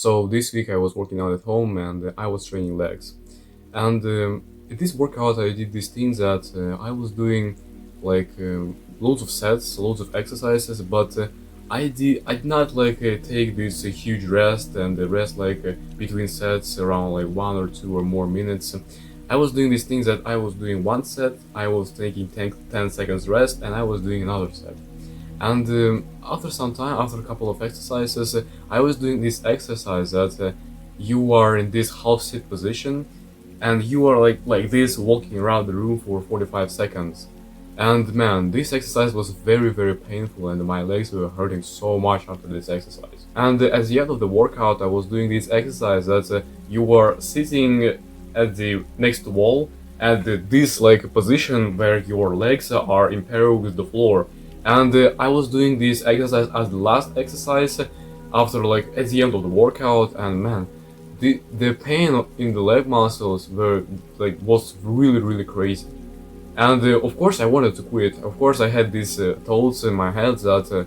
So this week I was working out at home and I was training legs. And at this workout I did these things that I was doing like loads of sets, loads of exercises, but I did not take this huge rest and the rest between sets around like 1 or 2 or more minutes. I was doing these things that I was doing one set, I was taking 10 seconds rest, and I was doing another set. And after some time, after a couple of exercises, I was doing this exercise that you are in this half sit position and you are like this walking around the room for 45 seconds. And man, this exercise was very painful and my legs were hurting so much after this exercise. And at the end of the workout I was doing this exercise that you are sitting at the next wall at this position where your legs are in parallel with the floor. And I was doing this exercise as the last exercise after at the end of the workout, and man, the pain in the leg muscles was really crazy. And of course I wanted to quit. Of course I had these thoughts in my head that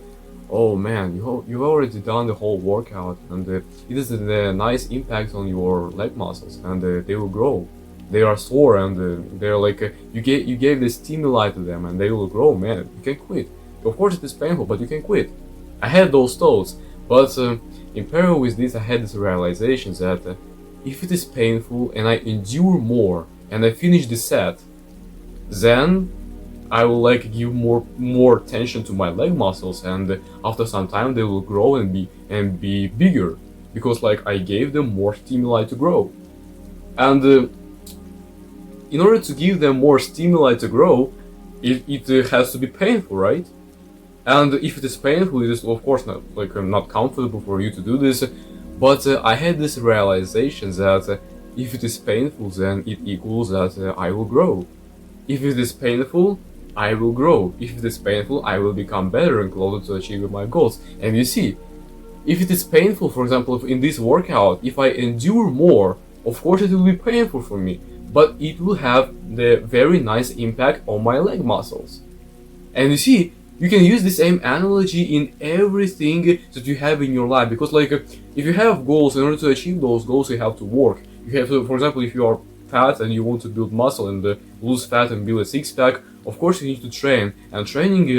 oh man, you've already done the whole workout, and it is a nice impact on your leg muscles, and they will grow. They are sore, and they're you gave the stimuli to them, and they will grow. Man, you can quit. Of course it is painful, but you can quit. I had those thoughts, but in parallel with this I had this realization that if it is painful and I endure more and I finish the set, then I will give more attention to my leg muscles, and after some time they will grow and be bigger, because I gave them more stimuli to grow. And in order to give them more stimuli to grow, it has to be painful, right? And if it is painful, it is of course not comfortable for you to do this. But I had this realization that if it is painful, then it equals that I will grow. If it is painful, I will grow. If it is painful, I will become better and closer to achieving my goals. And you see, if it is painful, for example, in this workout, if I endure more, of course it will be painful for me, but it will have the very nice impact on my leg muscles. And you see, you can use the same analogy in everything that you have in your life, because if you have goals, in order to achieve those goals you have to work. You have to, for example, if you are fat and you want to build muscle and lose fat and build a six-pack, of course you need to train. And training,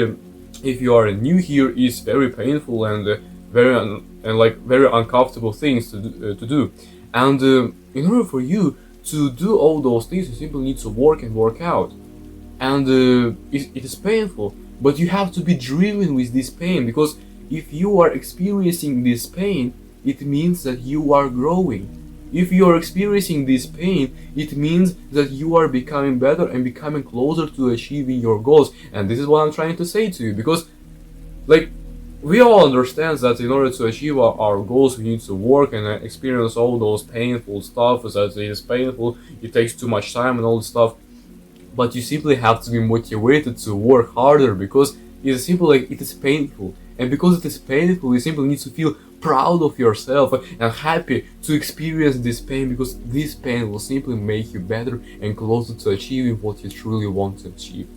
if you are new here, is very painful and very uncomfortable things to do. And in order for you to do all those things, you simply need to work and work out. And it is painful, but you have to be driven with this pain, because if you are experiencing this pain, it means that you are growing. If you are experiencing this pain, it means that you are becoming better and becoming closer to achieving your goals. And this is what I'm trying to say to you, because we all understand that in order to achieve our goals, we need to work and experience all those painful stuff, that it is painful, it takes too much time and all this stuff. But you simply have to be motivated to work harder, because it is simply it is painful. And because it is painful, you simply need to feel proud of yourself and happy to experience this pain, because this pain will simply make you better and closer to achieving what you truly want to achieve.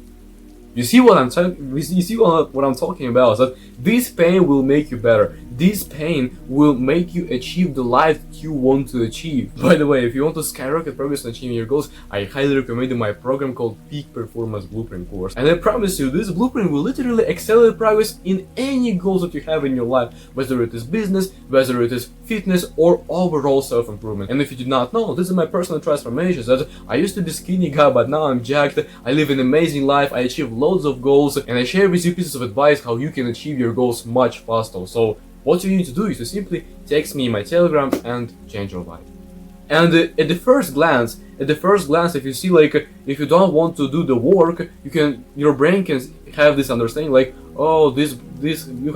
You see what I'm talking about? That this pain will make you better. This pain will make you achieve the life that you want to achieve. By the way, if you want to skyrocket progress in achieving your goals, I highly recommend you my program called Peak Performance Blueprint course. And I promise you, this blueprint will literally accelerate progress in any goals that you have in your life, whether it is business, whether it is fitness, or overall self-improvement. And if you did not know, this is my personal transformation. That I used to be skinny guy, but now I'm jacked. I live an amazing life. I achieve loads of goals, and I share with you pieces of advice how you can achieve your goals much faster. So what you need to do is to simply text me in my Telegram and change your life. And at the first glance, if you see if you don't want to do the work, your brain can have this understanding oh,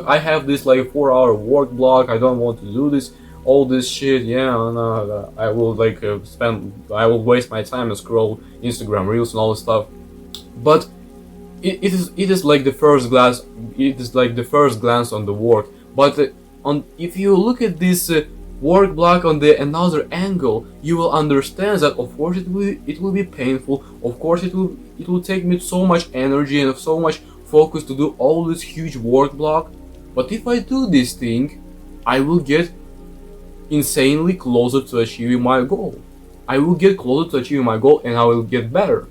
I have this 4-hour work block, I don't want to do this, all this shit, yeah, no, I will I will waste my time and scroll Instagram Reels and all this stuff. But it is like the first glance, on the work. But if you look at this work block on the another angle, you will understand that of course it will be painful. Of course it will take me so much energy and so much focus to do all this huge work block. But if I do this thing, I will get insanely closer to achieving my goal. I will get closer to achieving my goal, and I will get better.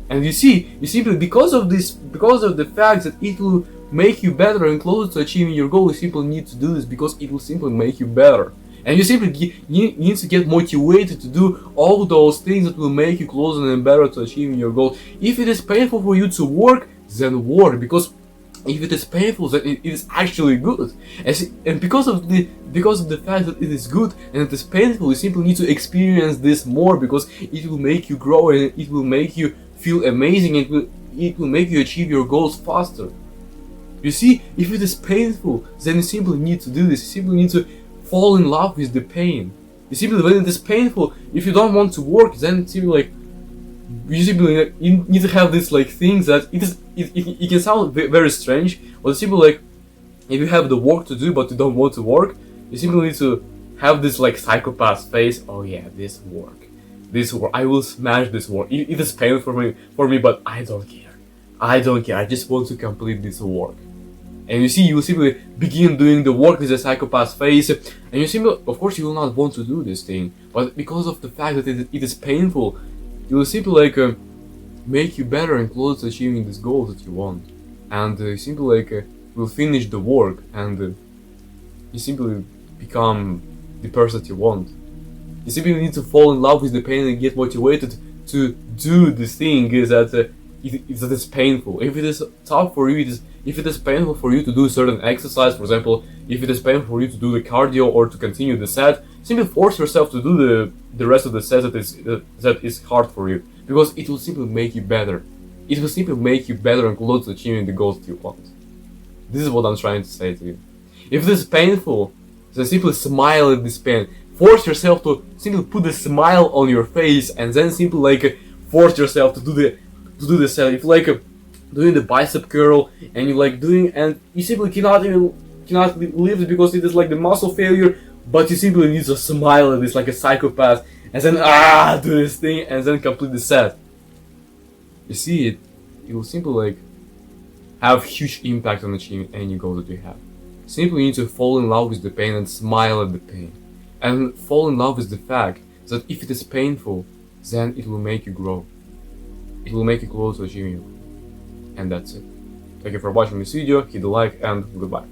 And you simply, because of this, because of the fact that it will make you better and closer to achieving your goal, you simply need to do this because it will simply make you better. And you simply need to get motivated to do all those things that will make you closer and better to achieving your goal. If it is painful for you to work, then work, because if it is painful, then it is actually good. And because of the fact that it is good and it is painful, you simply need to experience this more, because it will make you grow and it will make you feel amazing. It will make you achieve your goals faster. You see, if it is painful, then you simply need to do this. You simply need to fall in love with the pain. You simply, when it is painful, if you don't want to work, then it's simply like, you simply you need to have this like things that it can sound very strange, but it's simply like, if you have the work to do but you don't want to work, you simply need to have this like psychopath face. Oh yeah, this work, I will smash this work. It is painful for me, but I don't care. I just want to complete this work. And you see, you will simply begin doing the work with a psychopath face, and you simply, of course, you will not want to do this thing, but because of the fact that it is painful, it will simply like make you better and closer to achieving these goals that you want. And you simply like will finish the work, and you simply become the person that you want. You simply need to fall in love with the pain and get motivated to do this thing that is painful. If it is tough for you, if it is painful for you to do a certain exercise, for example, if it is painful for you to do the cardio or to continue the set, simply force yourself to do the rest of the set that is hard for you, because it will simply make you better. It will simply make you better and closer to achieving the goals that you want. This is what I'm trying to say to you. If this is painful, then simply smile at this pain. Force yourself to simply put a smile on your face, and then simply like force yourself to do the set. If like doing the bicep curl and you like doing, and you simply cannot lift it because it is like the muscle failure, but you simply need to smile at this like a psychopath, and then do this thing and then complete the set. You see, it will simply like have huge impact on achieving any goal that you have. Simply need to fall in love with the pain and smile at the pain, and fall in love with the fact that if it is painful, then it will make you grow. It will make you closer to achieving you. And that's it. Thank you for watching this video, hit the like, and goodbye.